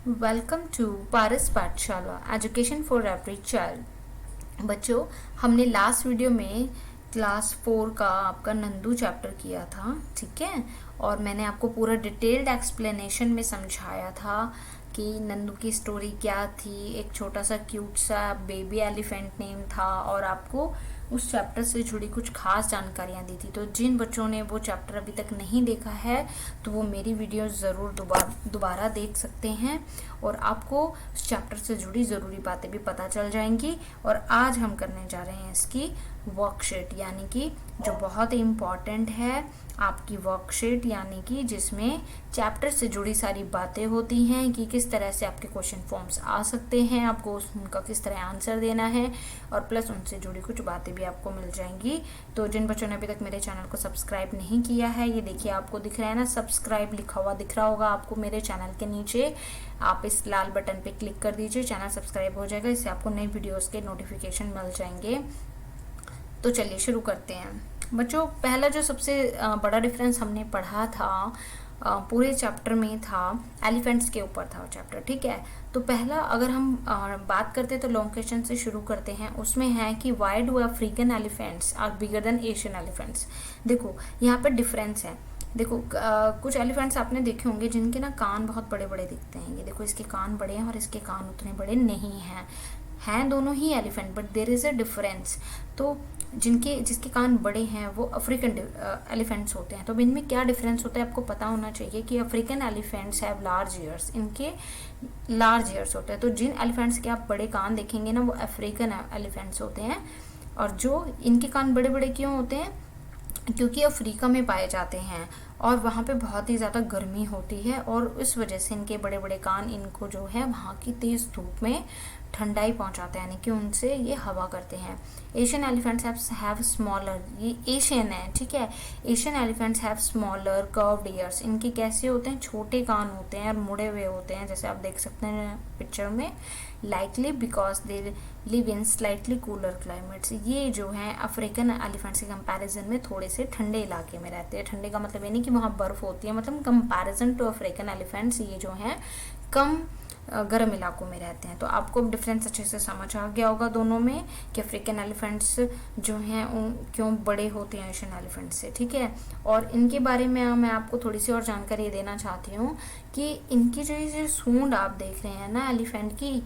Welcome to पारस पाठशाला education for every child. बच्चों, हमने लास्ट वीडियो में क्लास 4 का आपका नंदू चैप्टर किया था, ठीक है। और मैंने आपको पूरा डिटेल्ड एक्सप्लेनेशन में समझाया था कि नंदू की स्टोरी क्या थी। एक छोटा सा क्यूट सा बेबी एलिफेंट नेम था और आपको उस चैप्टर से जुड़ी कुछ खास जानकारियां दी थी। तो जिन बच्चों ने वो चैप्टर अभी तक नहीं देखा है तो वो मेरी वीडियो ज़रूर दोबारा देख सकते हैं और आपको उस चैप्टर से जुड़ी ज़रूरी बातें भी पता चल जाएंगी। और आज हम करने जा रहे हैं इसकी वर्कशीट, यानी कि जो बहुत ही इम्पॉर्टेंट है आपकी वर्कशीट, यानी कि जिसमें चैप्टर से जुड़ी सारी बातें होती हैं कि किस तरह से आपके क्वेश्चन फॉर्म्स आ सकते हैं, आपको उनका किस तरह आंसर देना है और प्लस उनसे जुड़ी कुछ बातें भी आपको मिल जाएंगी। तो जिन बच्चों ने अभी तक मेरे चैनल को सब्सक्राइब नहीं किया है, ये देखिए आपको दिख रहा है ना, सब्सक्राइब लिखा हुआ दिख रहा होगा आपको मेरे चैनल के नीचे। आप इस लाल बटन पे क्लिक कर दीजिए, चैनल सब्सक्राइब हो जाएगा, इससे आपको नई वीडियोस के नोटिफिकेशन मिल जाएंगे। तो चलिए शुरू करते हैं बच्चों। पहला जो सबसे बड़ा डिफरेंस हमने पढ़ा था पूरे चैप्टर में था एलिफेंट्स के ऊपर था चैप्टर, ठीक है। तो पहला अगर हम बात करते हैं तो लॉन्ग क्वेश्चन से शुरू करते हैं। उसमें है कि why do African elephants are bigger than Asian elephants. देखो यहाँ पर डिफरेंस है। देखो कुछ एलिफेंट्स आपने देखे होंगे जिनके ना कान बहुत बड़े बड़े दिखते हैं। ये देखो, इसके कान बड़े हैं और इसके कान उतने बड़े नहीं हैं दोनों ही elephant, but there is a difference. तो जिसके कान बड़े हैं वो अफ्रीकन एलिफेंट्स होते हैं। तो इनमें क्या डिफरेंस होता है आपको पता होना चाहिए कि African elephants have large years, इनके लार्ज ईयर्स होते हैं। तो जिन एलिफेंट्स के आप बड़े कान देखेंगे ना वो अफ्रीकन एलिफेंट्स होते हैं। और जो इनके कान बड़े बड़े क्यों होते हैं, क्योंकि अफ्रीका में पाए जाते हैं और वहाँ पे बहुत ही ज़्यादा गर्मी होती है और इस वजह से इनके बड़े बड़े कान इनको जो है वहाँ की तेज़ धूप में ठंडाई पहुँचाते हैं, यानी कि उनसे ये हवा करते हैं। एशियन एलिफेंट्स हैव स्मॉलर, ये एशियन है, ठीक है। Asian elephants have smaller curved years, इनके कैसे होते हैं, छोटे कान होते हैं और मुड़े हुए होते हैं, जैसे आप देख सकते हैं पिक्चर में। Likely because they live in slightly cooler climates, ये जो हैं अफ्रीकन एलिफेंट्स के कंपैरिजन में थोड़े से ठंडे इलाके में रहते हैं। ठंडे का मतलब ये नहीं कि वहाँ बर्फ़ होती है, मतलब कंपैरिजन टू अफ्रीकन एलिफेंट्स ये जो हैं कम गर्म इलाकों में रहते हैं। तो आपको डिफरेंस अच्छे से समझ आ गया होगा दोनों में कि अफ्रीकन एलिफेंट्स जो हैं क्यों बड़े होते हैं एशियन एलिफेंट्स से, ठीक है। और इनके बारे में मैं आपको थोड़ी सी और जानकारी देना चाहती हूँ कि इनकी जो ये सूंड आप देख रहे हैं ना एलिफेंट की,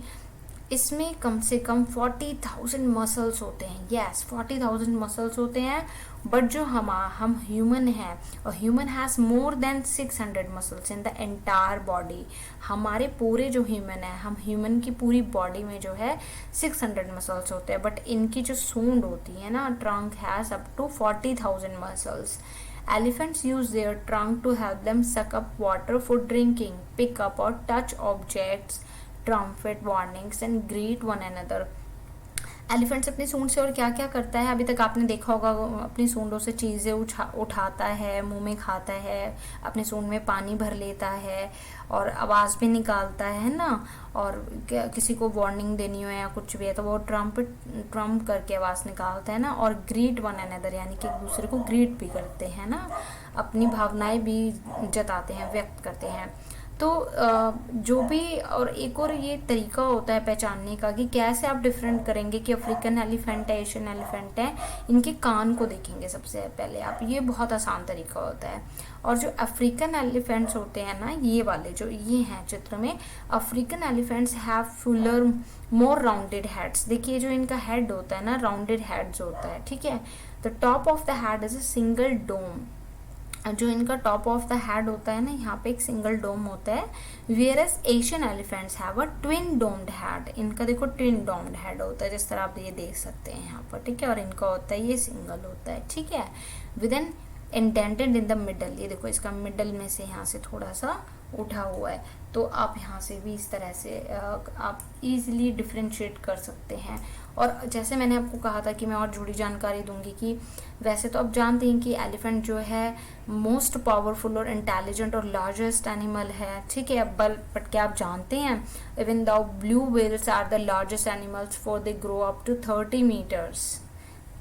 इसमें कम से कम 40,000 मसल्स होते हैं। यस, 40,000 मसल्स होते हैं। बट जो हम ह्यूमन हैं, और human has more than 600 muscles in the entire body. हमारे पूरे जो ह्यूमन है, हम ह्यूमन की पूरी बॉडी में जो है 600 मसल्स होते हैं, बट इनकी जो सूंड होती है ना, trunk has up to 40,000 muscles. Elephants use their trunk to help them suck up water for drinking, pick up or touch objects, trumpet warnings and greet one another. Elephants अपनी सूंड से और क्या क्या करता है, अभी तक आपने देखा होगा अपनी सूंडों से चीज़ें उठाता है, मुंह में खाता है, अपनी सूंड में पानी भर लेता है और आवाज़ भी निकालता है ना। और किसी को वार्निंग देनी हो या कुछ भी है तो वो ट्रम्प करके आवाज़ निकालता है ना। और ग्रीट वन अनदर, यानी कि एक दूसरे को ग्रीट भी करते हैं ना, अपनी भावनाएं भी जताते हैं, व्यक्त करते हैं। तो जो भी और एक और ये तरीका होता है पहचानने का कि कैसे आप डिफरेंट करेंगे कि अफ्रीकन एलिफेंट है एशियन एलिफेंट है। इनके कान को देखेंगे सबसे पहले आप, ये बहुत आसान तरीका होता है। और जो अफ्रीकन एलिफेंट्स होते हैं ना, ये वाले जो ये हैं चित्र में, African elephants have Fuller more rounded heads. देखिए जो इनका हेड होता है ना, राउंडेड हेड्स होता है, ठीक है। The top of the head is a single dome. जो इनका टॉप ऑफ द हेड होता है ना, यहाँ पे एक सिंगल डोम होता है। Whereas Asian elephants have a twin doomed head, इनका देखो ट्विन डोम्ड हेड होता है, जिस तरह आप ये देख सकते हैं यहाँ पर, ठीक है। और इनका होता है ये सिंगल होता है, ठीक है, with an indented in the middle. ये देखो इसका मिडल में से यहाँ से थोड़ा सा उठा हुआ है। तो आप यहाँ से भी इस तरह से आप इजीली डिफ्रेंशिएट कर सकते हैं। और जैसे मैंने आपको कहा था कि मैं और जुड़ी जानकारी दूंगी कि वैसे तो आप जानते हैं कि एलिफेंट जो है मोस्ट पावरफुल और इंटेलिजेंट और लार्जेस्ट एनिमल है, ठीक है। बट क्या आप जानते हैं even the blue whales are the largest animals for they grow up to 30 metres,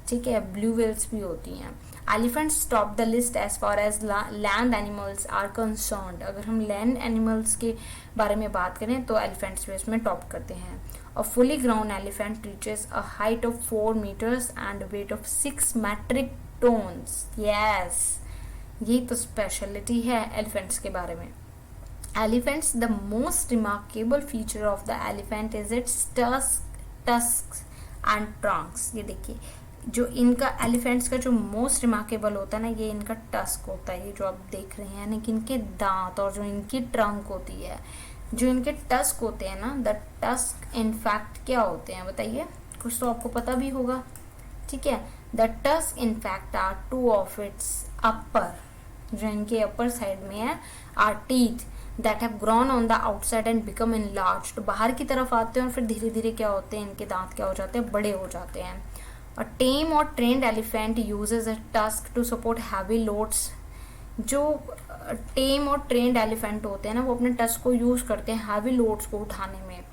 ठीक है। ब्लू व्हेल्स भी होती हैं। Elephants top the list as far as land animals are concerned. अगर हम लैंड एनिमल्स के बारे में बात करें तो एलिफेंट्स भी इसमें टॉप करते हैं। A fully grown elephant reaches a height of 4 meters and a weight of 6 metric tons. Yes, ये तो स्पेशलिटी है एलिफेंट्स के बारे में। Elephants, the most remarkable feature of the elephant is its tusks and trunks. ये देखिए, जो इनका एलिफेंट्स का जो मोस्ट रिमार्केबल होता है ना, ये इनका टस्क होता है, ये जो आप देख रहे हैं, यानी कि इनके दांत और जो इनकी ट्रंक होती है, जो इनके टस्क होते हैं ना, द टस्क इनफैक्ट क्या होते हैं बताइए, कुछ तो आपको पता भी होगा, ठीक है। The tusk in fact are two of its upper, जो इनके अपर साइड में है, are teeth that have grown on the outside and become enlarged. बाहर की तरफ आते हैं और फिर धीरे धीरे क्या होते हैं, इनके दांत क्या हो जाते हैं, बड़े हो जाते हैं। अ टेम और trained elephant uses a tusk to support heavy loads. जो टेम और ट्रेंड एलिफेंट होते हैं ना, वो अपने टस्क को यूज करते हैं हैवी लोड्स को उठाने में।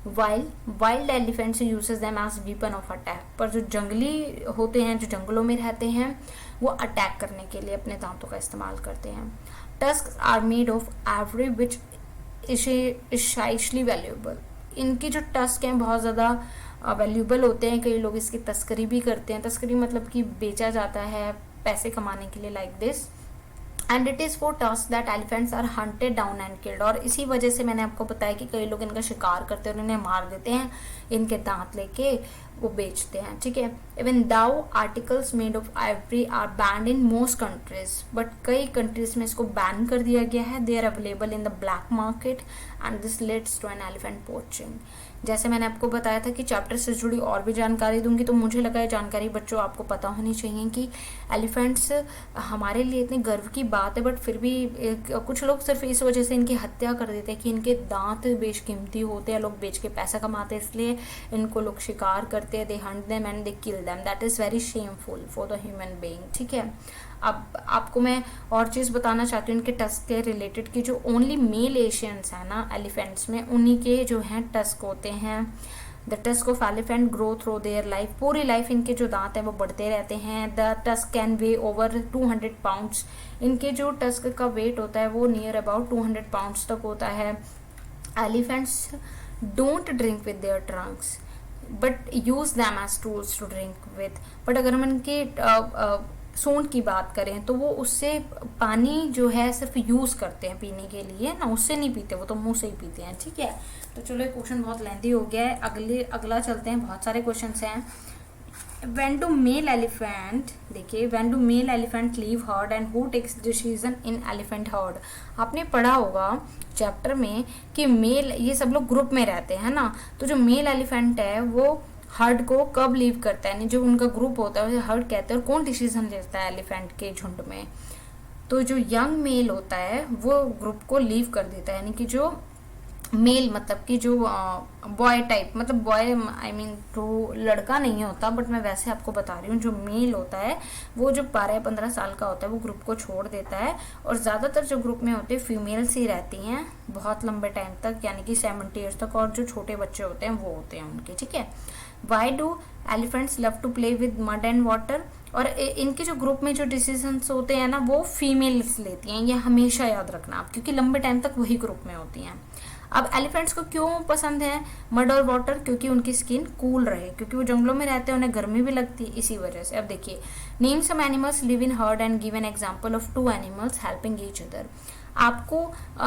Wild elephants uses them as weapon of attack. पर जो जंगली होते हैं, जो जंगलों में रहते हैं, वो अटैक करने के लिए अपने दांतों का इस्तेमाल करते हैं। Tusk are made of ivory which is highly valuable. इनकी जो टस्क हैं बहुत ज़्यादा वैल्यूएबल होते हैं। कई लोग इसकी तस्करी भी करते हैं। तस्करी मतलब कि बेचा जाता है पैसे कमाने के लिए, like this. And it is for tusk that elephants are hunted down and killed. और इसी वजह से मैंने आपको बताया कि कई लोग इनका शिकार करते हैं और इन्हें मार देते हैं, इनके दांत लेके वो बेचते हैं, ठीक है। Even though articles made of ivory are banned in most countries, but कई कंट्रीज में इसको बैन कर दिया गया है। They are available in the black market and this leads to an elephant poaching. जैसे मैंने आपको बताया था कि चैप्टर से जुड़ी और भी जानकारी दूंगी, तो मुझे लगा ये जानकारी बच्चों आपको पता होनी चाहिए कि एलिफेंट्स हमारे लिए इतने गर्व की बात है, बट फिर भी कुछ लोग सिर्फ इस वजह से इनकी हत्या कर देते हैं कि इनके दांत बेशकीमती होते हैं, लोग बेच के पैसा कमाते हैं, इसलिए इनको लोग शिकार करते हैं। दे Hunt them and they kill them. That is very shameful for the human being, ठीक है। अब आपको मैं और चीज़ बताना चाहती हूँ इनके टस्क के रिलेटेड कि जो ओनली मेल एशियंस हैं ना एलिफेंट्स में, उन्हीं के जो हैं टस्क होते हैं। The tusk of elephant grow through their life. पूरी लाइफ इनके जो दांत हैं वो बढ़ते रहते हैं। The tusk can way over 200 pounds. इनके जो टस्क का वेट होता है वो नियर अबाउट 200 पाउंड्स तक होता है। Elephants don't drink with their trunks but use them as tools to drink with. But अगर हम इनके सूंड की बात करें तो वो उससे पानी जो है सिर्फ यूज़ करते हैं पीने के लिए ना, उससे नहीं पीते, वो तो मुंह से ही पीते हैं, ठीक है। तो चलो ये क्वेश्चन बहुत लेंथी हो गया है, अगला चलते हैं। बहुत सारे क्वेश्चंस हैं। व्हेन डू मेल एलिफेंट, देखिए, when do male elephant leave herd and who takes decision in elephant herd. आपने पढ़ा होगा चैप्टर में कि मेल, ये सब लोग ग्रुप में रहते हैं ना, तो जो मेल एलिफेंट है वो हर्ड को कब लीव करता है, यानी जो उनका ग्रुप होता है उसे हर्ड कहते हैं। और कौन डिसीजन लेता है एलिफेंट के झुंड में, तो जो यंग मेल होता है वो ग्रुप को लीव कर देता है। यानी कि जो मेल मतलब कि जो बॉय टाइप, मतलब बॉय आई मीन तो लड़का नहीं होता, बट मैं वैसे आपको बता रही हूँ, जो मेल होता है वो जो 12-15 साल का होता है वो ग्रुप को छोड़ देता है। और ज़्यादातर जो ग्रुप में होते हैं फीमेल्स ही रहती हैं बहुत लंबे टाइम तक, यानी कि 70 ईयर्स तक। और जो छोटे बच्चे होते हैं वो होते हैं उनके, ठीक है। Why do elephants love to play with mud and water. और इनके जो ग्रुप में जो डिसीजंस होते हैं ना वो फीमेल्स लेती हैं, ये हमेशा याद रखना आप, क्योंकि लंबे टाइम तक वही ग्रुप में होती हैं। अब एलिफेंट्स को क्यों पसंद है मड और वाटर, क्योंकि उनकी स्किन कूल रहे, क्योंकि वो जंगलों में रहते हैं, उन्हें गर्मी भी लगती है, इसी वजह से। अब देखिए, name some animals live in herd and give an example of 2 animals helping each other. आपको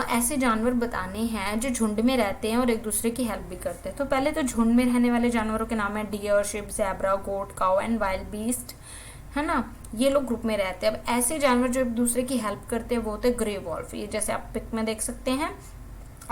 ऐसे जानवर बताने हैं जो झुंड में रहते हैं और एक दूसरे की हेल्प भी करते हैं। तो पहले तो झुंड में रहने वाले जानवरों के नाम है deer, sheep, zebra, goat, cow and wild beast, है ना। ये लोग ग्रुप में रहते हैं। अब ऐसे जानवर जो एक दूसरे की हेल्प करते हैं वो होते हैं ग्रे वॉल्फ, ये जैसे आप पिक में देख सकते हैं।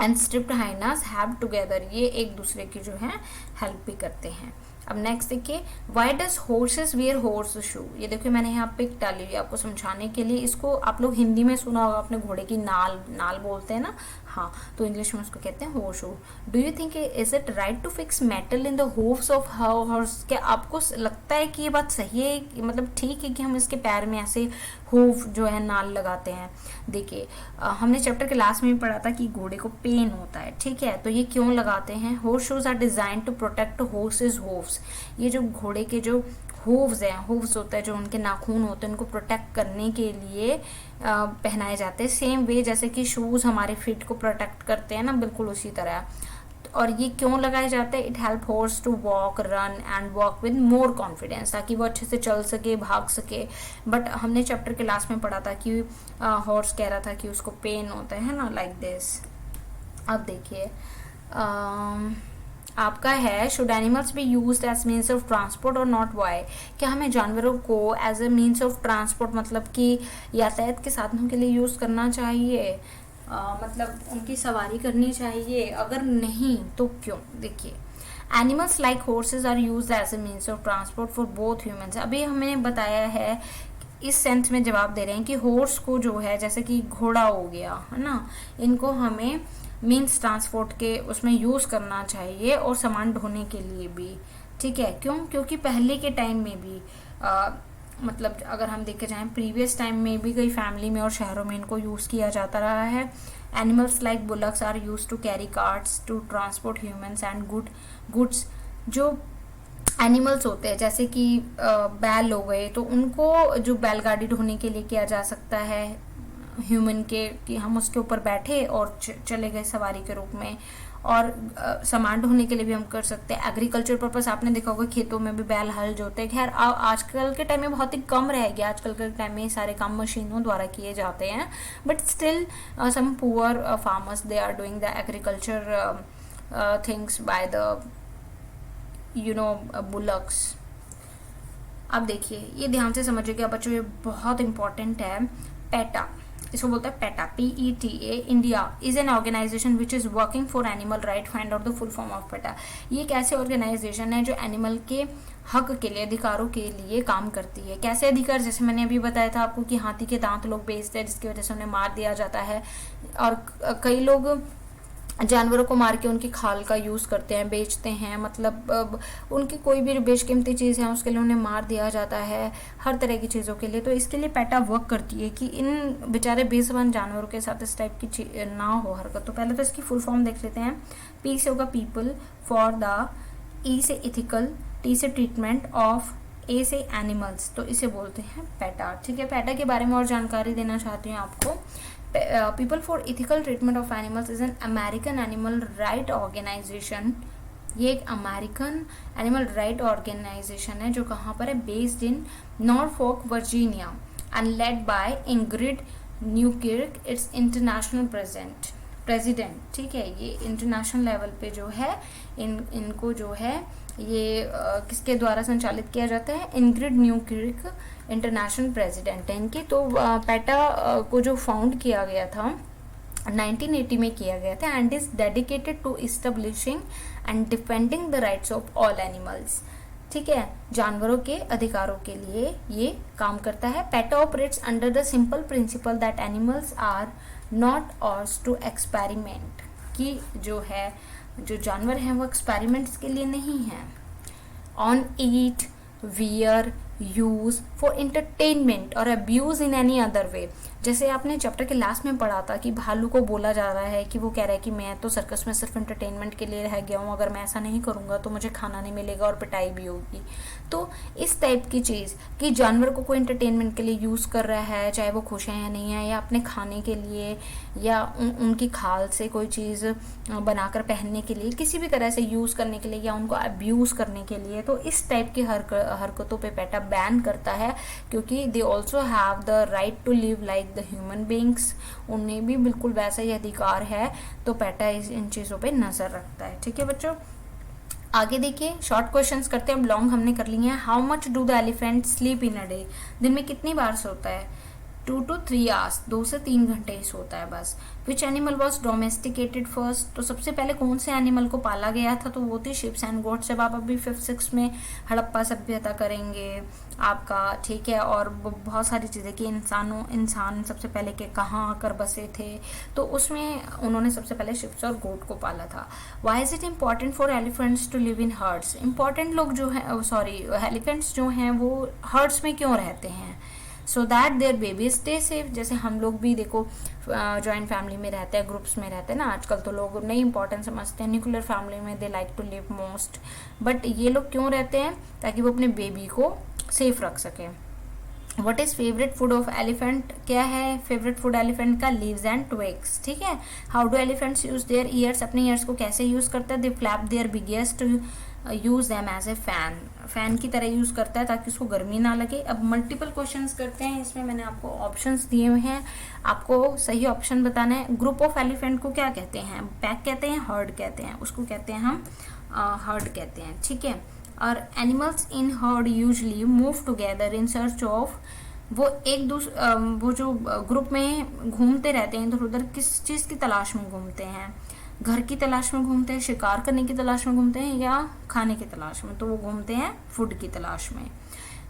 And striped hyenas have together, ये एक दूसरे की जो है हेल्प भी करते हैं। अब नेक्स्ट देखिए, why does horses wear horse shoe. ये देखिए मैंने यहाँ पिक डाली हुई आपको समझाने के लिए। इसको आप लोग हिंदी में सुना होगा, अपने घोड़े की नाल बोलते हैं ना, हाँ, तो इंग्लिश में उसको कहते हैं horse shoe. Do you think is it right to fix metal in the hooves of horse. क्या आपको लगता है कि ये बात सही है, मतलब ठीक है कि हम इसके पैर में ऐसे हूव जो है नाल लगाते हैं। देखिए हमने चैप्टर के लास्ट में भी पढ़ा था कि घोड़े को पेन होता है, ठीक है, तो ये क्यों लगाते हैं। Horse shoes are design to protect horses hooves. ये जो घोड़े के जो हूव्स हैं, हूव्स होता है जो उनके नाखून होते हैं, उनको प्रोटेक्ट करने के लिए पहनाए जाते हैं। सेम वे जैसे कि शूज़ हमारे फीट को प्रोटेक्ट करते हैं ना, बिल्कुल उसी तरह। और ये क्यों लगाए जाते हैं? It help horse to walk, run and walk with more confidence, ताकि वो अच्छे से चल सके, भाग सके। बट हमने चैप्टर के लास्ट में पढ़ा था कि हॉर्स कह रहा था कि उसको पेन होता है ना, लाइक दिस। अब देखिए आपका है, should animals be used as means of transport और नॉट वाई? क्या हमें जानवरों को as a means of transport मतलब कि यातायात के साधनों के लिए यूज़ करना चाहिए? मतलब उनकी सवारी करनी चाहिए? अगर नहीं तो क्यों? देखिए, animals like horses are used as a means of transport for both humans. अभी हमने बताया है, इस सेंस में जवाब दे रहे हैं कि हॉर्स को जो है, जैसे कि घोड़ा हो गया है ना, इनको हमें मीन्स ट्रांसपोर्ट के उसमें यूज़ करना चाहिए, और सामान ढोने के लिए भी। ठीक है, क्यों? क्योंकि पहले के टाइम में भी मतलब अगर हम देखे जाएं, प्रीवियस टाइम में भी कई फैमिली में और शहरों में इनको यूज़ किया जाता रहा है। Animals like bullocks are use to carry carts to transport humans and goods. जो एनिमल्स होते हैं जैसे कि बैल हो गए, तो उनको जो बैलगाड़ी ढोने के लिए किया जा सकता है ह्यूमन के, कि हम उसके ऊपर बैठे और चले गए सवारी के रूप में। और सामान ढोने के लिए भी हम कर सकते हैं। एग्रीकल्चर पर्पस आपने देखा होगा, खेतों में भी बैल हल जोते हैं। खैर आजकल के टाइम में बहुत ही कम रह गया, आजकल के टाइम में सारे काम मशीनों द्वारा किए जाते हैं। But still some poor farmers they are doing the agriculture things by the bullocks. अब देखिए, ये ध्यान से समझिएगा बच्चों, ये बहुत इंपॉर्टेंट है। पेटा, इसको बोलते हैं PETA, PETA। India is an organization which is working for animal right. Find out the full form of PETA. ये एक ऐसे ऑर्गेनाइजेशन है जो एनिमल के हक के लिए, अधिकारों के लिए काम करती है। कैसे अधिकार? जैसे मैंने अभी बताया था आपको कि हाथी के दांत लोग बेचते हैं, जिसकी वजह से उन्हें मार दिया जाता है। और कई लोग जानवरों को मार के उनकी खाल का यूज़ करते हैं, बेचते हैं। मतलब उनकी कोई भी बेशकीमती चीज़ है उसके लिए उन्हें मार दिया जाता है, हर तरह की चीज़ों के लिए। तो इसके लिए पेटा वर्क करती है कि इन बेचारे बेज़ुबान जानवरों के साथ इस टाइप की ना हो हरकत। तो पहले तो इसकी फुल फॉर्म देख लेते हैं। P से होगा पीपल, फॉर द, E से इथिकल, T से ट्रीटमेंट ऑफ, A से एनिमल्स, तो इसे बोलते हैं पेटा। ठीक है, पेटा के बारे में और जानकारी देना चाहती हूँ आपको। People for ethical treatment of animals is an American animal right organization. ये एक अमेरिकन एनिमल राइट ऑर्गेनाइजेशन है जो कहाँ पर है? Based in Norfolk Virginia and led by Ingrid Newkirk, it's international president. ठीक है, ये इंटरनेशनल लेवल पे जो है इनको जो है ये किसके द्वारा संचालित किया जाता है? इंग्रिड न्यूकिर्क इंटरनेशनल प्रेसिडेंट है इनकी। तो पेटा को जो फाउंड किया गया था 1980 में किया गया था, and is dedicated to establishing and defending the rights of all animals. ठीक है, जानवरों के अधिकारों के लिए ये काम करता है। PETA operates under the simple principle that animals are not ours to experiment, कि जो जानवर हैं वो एक्सपेरिमेंट्स के लिए नहीं हैं। On eat, wear, use for entertainment और abuse in any other way. जैसे आपने चैप्टर के लास्ट में पढ़ा था कि भालू को बोला जा रहा है कि वो कह रहा है कि मैं तो सर्कस में सिर्फ इंटरटेनमेंट के लिए रह गया हूँ, अगर मैं ऐसा नहीं करूँगा तो मुझे खाना नहीं मिलेगा और पिटाई भी होगी। तो इस टाइप की चीज़ कि जानवर को कोई इंटरटेनमेंट के लिए यूज़ कर रहा है, चाहे वो खुश हैं या नहीं है, या अपने खाने के लिए, या उनकी खाल से कोई चीज़ बनाकर पहनने के लिए, किसी भी तरह से यूज़ करने के लिए, या उनको अब्यूज़ करने के लिए, तो इस टाइप की हरकतों पे पेटा बैन करता है। क्योंकि they also have the right to live like the human beings, उन्हें भी बिल्कुल वैसा ही अधिकार है। तो पेटा इन चीज़ों पे नज़र रखता है। ठीक है बच्चों, आगे देखिए, शॉर्ट क्वेश्चंस करते हैं। अब लॉन्ग हमने कर लिए हैं। How much do the elephant sleep in a day? दिन में कितनी बार सोता है? 2 to 3 hours, 2 से 3 घंटे ही सोता है बस। Which animal was domesticated first? तो सबसे पहले कौन से एनिमल को पाला गया था? तो वो थी शिप्स एंड गोट्स। जब आप अभी 5th-6th में हड़प्पा सभ्यता करेंगे आपका, ठीक है, और बहुत सारी चीज़ें कि इंसान सबसे पहले के कहाँ आकर बसे थे, तो उसमें उन्होंने सबसे पहले शिप्स और गोट को पाला था। Why is it important for elephants to live in herds? Important लोग जो है एलिफेंट्स जो हैं वो हर्ड्स में क्यों रहते हैं? So that their baby stay safe. जैसे हम लोग भी देखो जॉइंट फैमिली में रहते हैं, ग्रुप्स में रहते हैं ना, आजकल तो लोग नहीं इंपॉर्टेंट समझते हैं, न्यूक्लियर फैमिली में they like to live most, but ये लोग क्यों रहते हैं? ताकि वो अपने बेबी को सेफ रख सकें। What is favourite food of elephant? क्या है फेवरेट फूड एलिफेंट का? लीव्स एंड ट्विग्स, ठीक है। How do elephants use their ears? अपने ईयर्स को कैसे यूज करते हैं? They flap their biggest use them as a fan, fan की तरह यूज करता है ताकि उसको गर्मी ना लगे। अब मल्टीपल क्वेश्चंस करते हैं, इसमें मैंने आपको ऑप्शंस दिए हुए हैं, आपको सही ऑप्शन बताना है। ग्रुप ऑफ एलिफेंट को क्या कहते हैं? पैक कहते हैं, हर्ड कहते हैं, उसको कहते हैं हम हर्ड कहते हैं, ठीक है। और animals in heard usually move together in search of, वो एक दूसरे वो जो ग्रुप में घूमते रहते हैं इधर उधर, किस चीज़ की तलाश में घूमते हैं? घर की तलाश में घूमते हैं, शिकार करने की तलाश में घूमते हैं, या खाने की तलाश में? तो वो घूमते हैं फूड की तलाश में।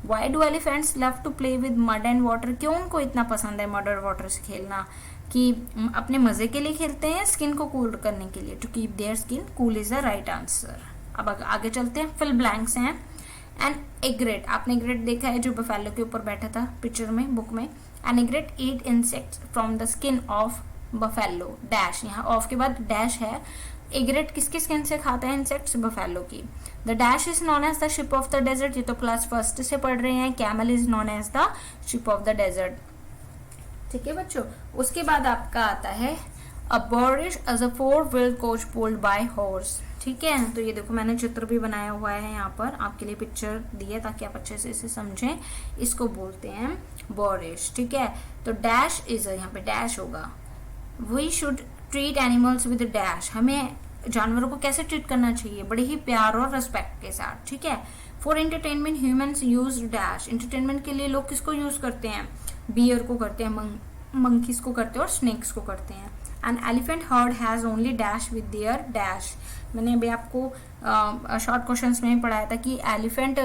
Why do elephants love to play with mud and water? क्यों उनको इतना पसंद है मड और वाटर से खेलना? कि अपने मजे के लिए खेलते हैं, स्किन को कूल करने के लिए? To keep their skin cool is the right answer. अब आगे चलते हैं, फिल ब्लैंक्स हैं। एन एग्रेट, आपने एग्रेट देखा है जो बफेलो के ऊपर बैठा था पिक्चर में, बुक में। An egret eat insects from the skin of buffalo dash, यहाँ ऑफ के बाद डैश है। एग्रेट किसकी स्किन से खाता है इंसेक्ट्स? बफेलो की। The dash is known as the ship of the desert, ये तो क्लास फर्स्ट से पढ़ रहे हैं। Camel is known as the ship of the desert, ठीक है बच्चों। उसके बाद आपका आता है a barouche as a 4-wheeled coach pulled by horse, ठीक है। तो ये देखो मैंने चित्र भी बनाया हुआ है यहाँ पर, आपके लिए पिक्चर दी है ताकि आप अच्छे से इसे समझें। इसको बोलते हैं बोरिश, ठीक है। तो डैश इज, यहाँ पे डैश होगा। We should treat animals with dash, हमें जानवरों को कैसे ट्रीट करना चाहिए? बड़े ही प्यार और रिस्पेक्ट के साथ, ठीक है। For entertainment humans use dash, entertainment के लिए लोग किसको यूज करते हैं? बियर को करते हैं, मंकीज को करते हैं और स्नेक्स को करते हैं। An elephant heard has only dash with their dash, मैंने अभी आपको शॉर्ट क्वेश्चंस में ही पढ़ाया था कि एलिफेंट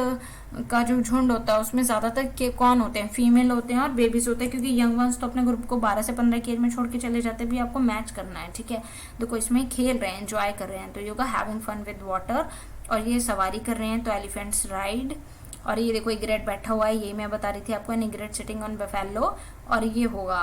का जो झुंड होता है उसमें ज़्यादातर के कौन होते हैं? फीमेल होते हैं और बेबीज होते हैं, क्योंकि यंग वंस तो अपने ग्रुप को 12 से 15 की एज में छोड़ के चले जाते हैं। भी आपको मैच करना है, ठीक है। देखो इसमें खेल रहे हैं, एंजॉय कर रहे हैं, तो yoga having fun with water, और ये सवारी कर रहे हैं तो एलिफेंट्स राइड। और ये देखो इग्रेट बैठा हुआ है, ये मैं बता रही थी आपको, an egret sitting on buffalo. और ये होगा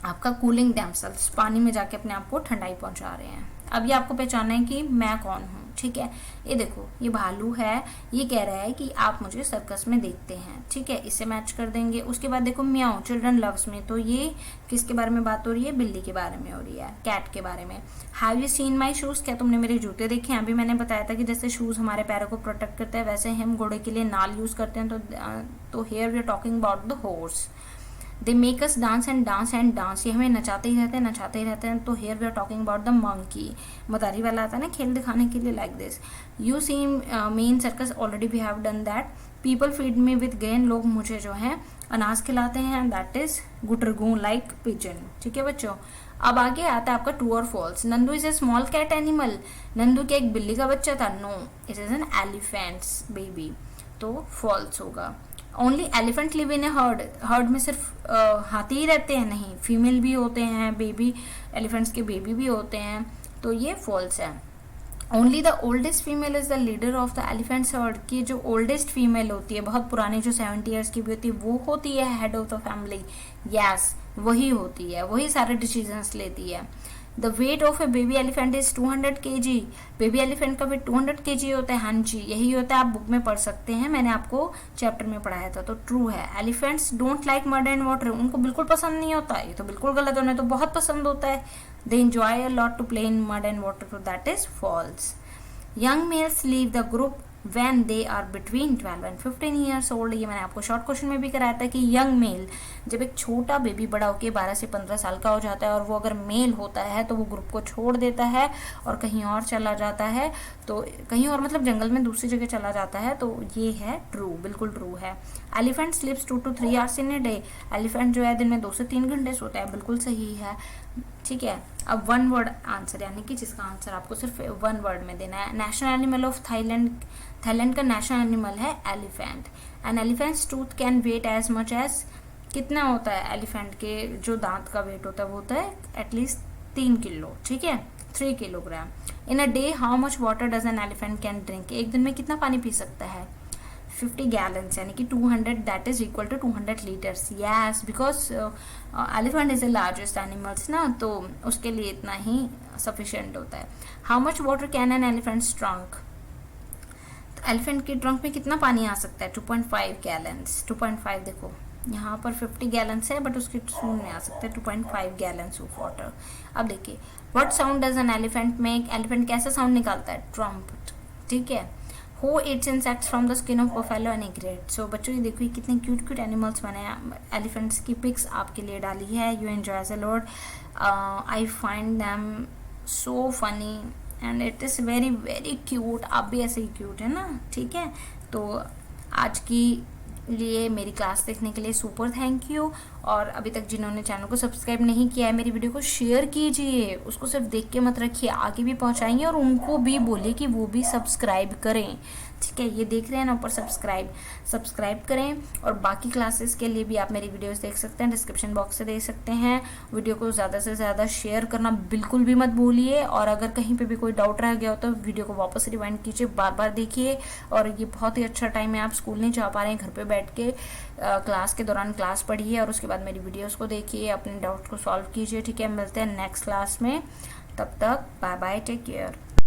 आपका कूलिंग डैमसेल्स, पानी में जाके अपने आप को ठंडाई पहुंचा रहे हैं। अब ये आपको पहचानना है कि मैं कौन हूँ, ठीक है। ये देखो ये भालू है, ये कह रहा है कि आप मुझे सर्कस में देखते हैं, ठीक है, इससे मैच कर देंगे। उसके बाद देखो म्याऊ, चिल्ड्रन लव्स में, तो ये किसके बारे में बात हो रही है? बिल्ली के बारे में हो रही है, कैट के बारे में। Have you seen my shoes, क्या तुमने मेरे जूते देखे हैं? अभी मैंने बताया था कि जैसे शूज हमारे पैरों को प्रोटेक्ट करते हैं, वैसे हम घोड़े के लिए नाल यूज करते हैं। तो here we are talking about the horse. They make us dance and dance and dance, ये हमें नचाते ही रहते हैं, नचाते ही रहते हैं। तो here we are talking about the monkey, मदारी वाला आता है ना खेल दिखाने के लिए, like this. You see me in circus, already we have done that. People feed me with grain, लोग मुझे जो है अनाज खिलाते हैं, दैट इज गुटरगू लाइक पिजन, ठीक है बच्चों। अब आगे आता है आपका ट्रू और false. Nandu is a small cat animal, Nandu क्या एक बिल्ली का बच्चा था? No, it is an elephants baby, तो फॉल्स होगा। Only elephant live in a herd, herd में सिर्फ हाथी ही रहते हैं? नहीं, फीमेल भी होते हैं, बेबी एलिफेंट्स के बेबी भी होते हैं, तो ये फॉल्स है। Only the oldest female is the leader of the elephants heard, की जो ओल्डेस्ट फीमेल होती है, बहुत पुरानी, जो 70 ईयर्स की भी होती है, वो होती है head of the family. Yes, वही होती है, वही सारे डिसीजंस लेती है। The weight of A baby elephant is 200 kg, baby elephant का वेट 200 kg होता है। हाँ जी, यही होता है, आप बुक में पढ़ सकते हैं, मैंने आपको चैप्टर में पढ़ाया था, तो ट्रू है। Elephants don't like mud and water, उनको बिल्कुल पसंद नहीं होता, ये तो बिल्कुल गलत है, उन्हें तो बहुत पसंद होता है। They enjoy a lot to play in mud and water, तो that is false. Young males leave the group when they are between 12 and 15 years old, ये मैंने आपको शॉर्ट क्वेश्चन में भी कराया था कि यंग मेल, जब एक छोटा बेबी बड़ा होकर 12 से 15 साल का हो जाता है और वो अगर मेल होता है तो वो ग्रुप को छोड़ देता है और कहीं और चला जाता है, तो कहीं और मतलब जंगल में दूसरी जगह चला जाता है, तो ये है ट्रू, बिल्कुल ट्रू है। Elephant स्लीप्स 2 to 3 hours in a day, elephant जो है दिन में 2 से 3 घंटे सोता है, बिल्कुल सही है, ठीक है। अब वन वर्ड आंसर, यानी कि जिसका आंसर आपको सिर्फ वन वर्ड में देना है। National animal of Thailand, Thailand का नेशनल एनिमल है elephant. And elephants tooth can weigh as much as, कितना होता है एलिफेंट के जो दांत का वेट होता है वो होता है एटलीस्ट 3 किलो, ठीक है, 3 kilogram. In a day how much water does an elephant can drink, एक दिन में कितना पानी पी सकता है? 50 गैलन्स यानी कि 200 that is equal to 200 litres. Yes, because elephant is the largest animals ना, तो उसके लिए इतना ही सफिशिएंट होता है. How much water can an elephants trunk? तो एलिफेंट के ट्रंक में कितना पानी आ सकता है? 2.5 गैलन्स. 2.5 देखो यहाँ पर 50 गैलन्स है बट उसके ट्रंक में आ सकते हैं 2.5 गैलन्स ऑफ वाटर. अब देखिए, what sound does an elephant make? Elephant कैसा साउंड निकालता है? ट्रम्प. ठीक है. Who eats insects from the skin of buffalo and egret? So बच्चों ये देखो, ये कितने क्यूट क्यूट एनिमल्स बने हैं. एलिफेंट्स की पिक्स आपके लिए डाली है. You enjoy as a lot. I find them so funny and it is very very cute. आप भी ऐसे ही क्यूट है ना. ठीक है, तो आज की लिए मेरी क्लास देखने के लिए सुपर थैंक यू. और अभी तक जिन्होंने चैनल को सब्सक्राइब नहीं किया है, मेरी वीडियो को शेयर कीजिए. उसको सिर्फ देख के मत रखिए, आगे भी पहुंचाइए और उनको भी बोलिए कि वो भी सब्सक्राइब करें. ठीक है, ये देख रहे हैं ना ऊपर सब्सक्राइब करें. और बाकी क्लासेस के लिए भी आप मेरी वीडियोस देख सकते हैं, डिस्क्रिप्शन बॉक्स से देख सकते हैं. वीडियो को ज़्यादा से ज़्यादा शेयर करना बिल्कुल भी मत भूलिए. और अगर कहीं पे भी कोई डाउट रह गया हो तो वीडियो को वापस रिवाइंड कीजिए, बार बार देखिए. और ये बहुत ही अच्छा टाइम है, आप स्कूल नहीं जा पा रहे हैं, घर पर बैठ के क्लास के दौरान क्लास पढ़िए और उसके बाद मेरी वीडियोस को देखिए, अपने डाउट को सॉल्व कीजिए. ठीक है, मिलते हैं नेक्स्ट क्लास में. तब तक बाय बाय, टेक केयर.